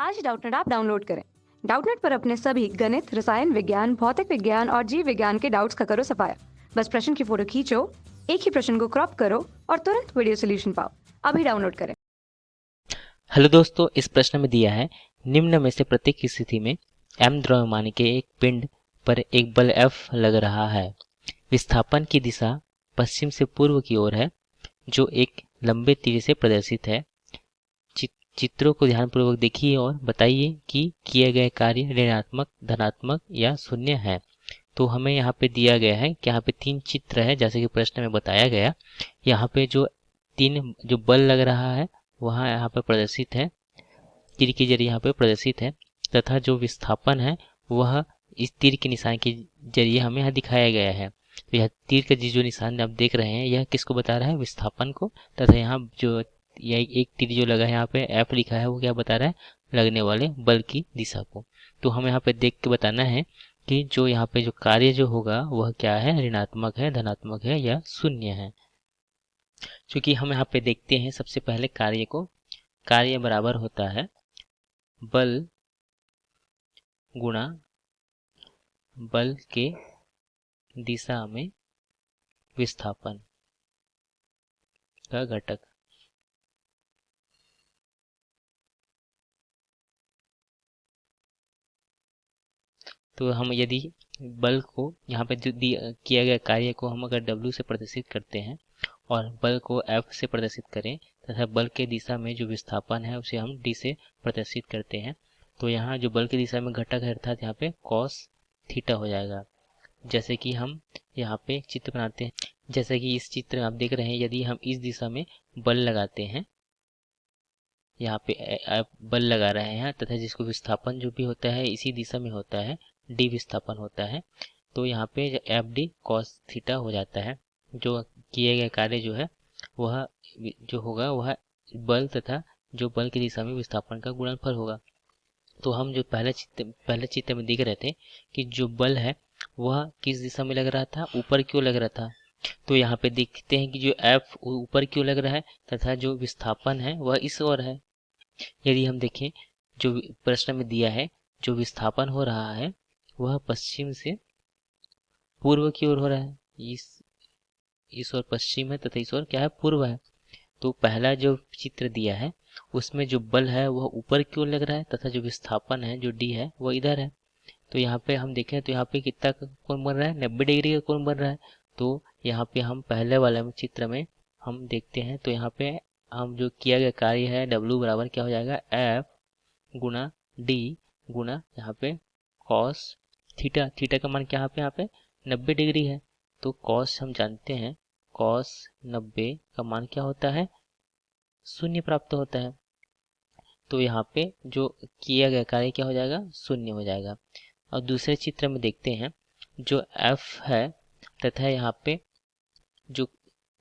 आज डाउटनेट आप डाउनलोड करें। डाउटनेट पर अपने सभी गणित, रसायन विज्ञान, भौतिक विज्ञान और जीव विज्ञान के डाउट्स का करो सफाया। बस प्रश्न की फोटो खींचो, एक ही प्रश्न को क्रॉप करो और तुरंत वीडियो सोल्यूशन पाओ। अभी डाउनलोड करें। हेलो दोस्तों, इस प्रश्न में दिया है निम्न में से प्रत्येक स्थिति में m द्रव्यमान के एक पिंड पर एक बल F लग रहा है। विस्थापन की दिशा पश्चिम से पूर्व की ओर है जो एक लंबे तीर से प्रदर्शित है। चित्रों को ध्यानपूर्वक देखिए और बताइए कि किए गए कार्य ऋणात्मक, धनात्मक या शून्य है। तो हमें यहाँ पे दिया गया है कि यहाँ पे 3 चित्र है जैसे कि प्रश्न में बताया गया। यहाँ पे जो 3 जो बल लग रहा है वहाँ यहाँ पे प्रदर्शित है, तीर के जरिए यहाँ पे प्रदर्शित है, तथा जो विस्थापन है वह इस तीर के निशान के जरिए हमें यहाँ दिखाया गया है। तो यह तीर का जो निशान आप देख रहे हैं यह किसको बता रहा है? विस्थापन को। तथा यहाँ जो यह एक तीर जो लगा है यहाँ पे F लिखा है वो क्या बता रहा है? लगने वाले बल की दिशा को। तो हमें यहाँ पे देख के बताना है कि जो यहाँ पे जो कार्य जो होगा वह क्या है? ऋणात्मक है, धनात्मक है या शून्य है। क्योंकि हम यहाँ पे देखते हैं सबसे पहले कार्य को। कार्य बराबर होता है बल गुणा बल के दिशा में विस्थापन का घटक। तो हम यदि बल को यहाँ पे जो किया गया कार्य को हम अगर W से प्रदर्शित करते हैं और बल को F से प्रदर्शित करें तथा बल के दिशा में जो विस्थापन है उसे हम D से प्रदर्शित करते हैं, तो यहाँ जो बल की दिशा में घटक है अर्थात यहाँ पे cos थीटा हो जाएगा। जैसे कि हम यहाँ पे चित्र बनाते हैं, जैसे कि इस चित्र में आप देख रहे हैं, यदि हम इस दिशा में बल लगाते हैं, यहाँ पे आप बल लगा रहे हैं तथा जिसको विस्थापन जो भी होता है इसी दिशा में होता है, डी विस्थापन होता है, तो यहाँ पे एफ डी कॉस थीटा हो जाता है। जो किए गए कार्य जो है वह जो होगा वह बल तथा जो बल की दिशा में विस्थापन का गुणनफल होगा। तो हम जो पहले चित्र में देख रहे थे कि जो बल है वह किस दिशा में लग रहा था? ऊपर क्यों लग रहा था? तो यहाँ पे देखते हैं कि जो F ऊपर क्यों लग रहा है तथा जो विस्थापन है वह इस ओर है। यदि हम देखें जो प्रश्न में दिया है जो विस्थापन हो रहा है वह पश्चिम से पूर्व की ओर हो रहा है। इस ओर पश्चिम है तथा इस ओर क्या है? पूर्व है। तो पहला जो चित्र दिया है उसमें जो बल है वह ऊपर की ओर लग रहा है तथा जो विस्थापन है जो डी है वह इधर है। तो यहाँ पे हम देखें तो यहाँ पे कितना कोण बन रहा है? 90 डिग्री का कोण बन रहा है। तो यहाँ पे हम पहले वाले चित्र में हम देखते हैं तो यहाँ पे हम जो किया गया कार्य है W बराबर क्या हो जाएगा? F गुना D गुना यहाँ पे cos थीटा। थीटा का मान क्या यहाँ पे 90 डिग्री है। तो cos हम जानते हैं, cos 90 का मान क्या होता है? शून्य प्राप्त होता है। तो यहाँ पे जो किया गया कार्य क्या हो जाएगा? शून्य हो जाएगा। और दूसरे चित्र में देखते हैं जो F है तथा यहाँ पे जो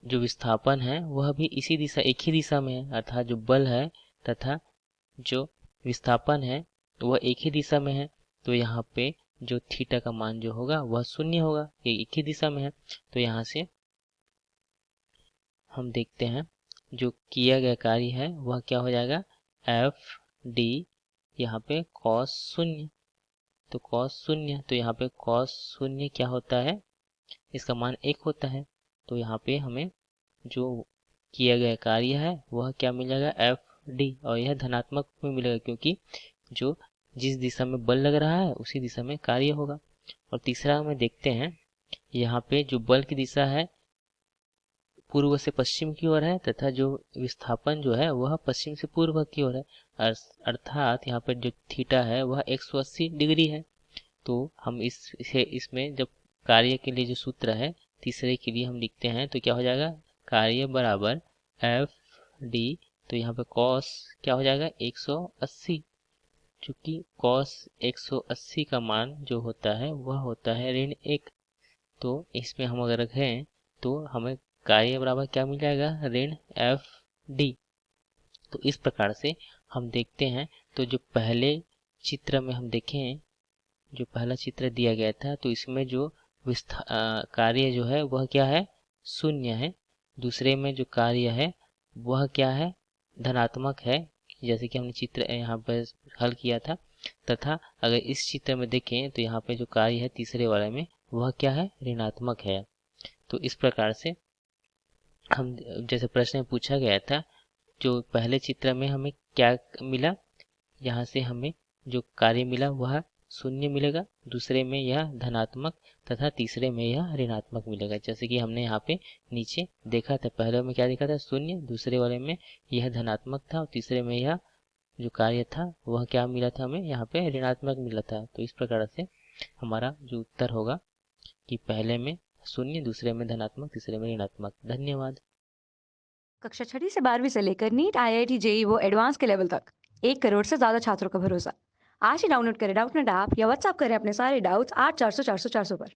जो विस्थापन है वह भी इसी दिशा एक ही दिशा में है, अर्थात जो बल है तथा जो विस्थापन है वह एक ही दिशा में है। तो यहाँ पे जो थीटा का मान जो होगा वह शून्य होगा, ये एक ही दिशा में है। तो यहाँ से हम देखते हैं जो किया गया कार्य है वह क्या हो जाएगा? F D यहाँ पे cos शून्य। तो cos शून्य, तो यहाँ पे cos शून्य क्या होता है? इसका मान 1 होता है। तो यहाँ पे हमें जो किया गया कार्य है वह क्या मिल जाएगा? F D, और यह धनात्मक में मिलेगा क्योंकि जो जिस दिशा में बल लग रहा है उसी दिशा में कार्य होगा। और तीसरा हमें देखते हैं यहाँ पे जो बल की दिशा है पूर्व से पश्चिम की ओर है तथा जो विस्थापन जो है वह पश्चिम से पूर्व की ओर है, अर्थात यहाँ पर जो थीटा है वह 180 डिग्री है। तो हम इसमें जब कार्य के लिए जो सूत्र है तीसरे के लिए हम लिखते हैं तो क्या हो जाएगा? कार्य बराबर एफ डी, तो यहाँ पे कॉस क्या हो जाएगा? 180, चूंकि कॉस 180 का मान जो होता है वह होता है ऋण 1। तो इसमें हम अगर रखें तो हमें कार्य बराबर क्या मिल जाएगा? ऋण एफ डी। तो इस प्रकार से हम देखते हैं। तो जो पहले चित्र में हम देखें, जो पहला चित्र दिया गया था तो इसमें जो कार्य जो है वह क्या है? शून्य है। दूसरे में जो कार्य है वह क्या है? धनात्मक है, जैसे कि हमने चित्र यहाँ पर हल किया था। तथा अगर इस चित्र में देखें तो यहाँ पे जो कार्य है तीसरे वाले में वह क्या है, ऋणात्मक है। तो इस प्रकार से हम, जैसे प्रश्न में पूछा गया था, जो पहले चित्र में हमें क्या मिला, यहाँ से हमें जो कार्य मिला वह शून्य मिलेगा, दूसरे में यह धनात्मक तथा तीसरे में यह ऋणात्मक मिलेगा। जैसे कि हमने यहाँ पे नीचे देखा था, पहले में क्या देखा था, शून्य, दूसरे वाले में यह धनात्मक था और तीसरे में यह जो कार्य था वह क्या मिला था, हमें यहाँ पे ऋणात्मक मिला था। तो इस प्रकार से हमारा जो उत्तर होगा कि पहले में शून्य, दूसरे में धनात्मक, तीसरे में ऋणात्मक। धन्यवाद। कक्षा 6वीं से 12वीं से लेकर नीट, आईआईटी, जेई वो एडवांस के लेवल तक 1 करोड़ से ज्यादा छात्रों का भरोसा। आज ही डाउनलोड करें डाउटनेट ऐप या व्हाट्सएप करें अपने सारे डाउट्स 8400 400 400 पर।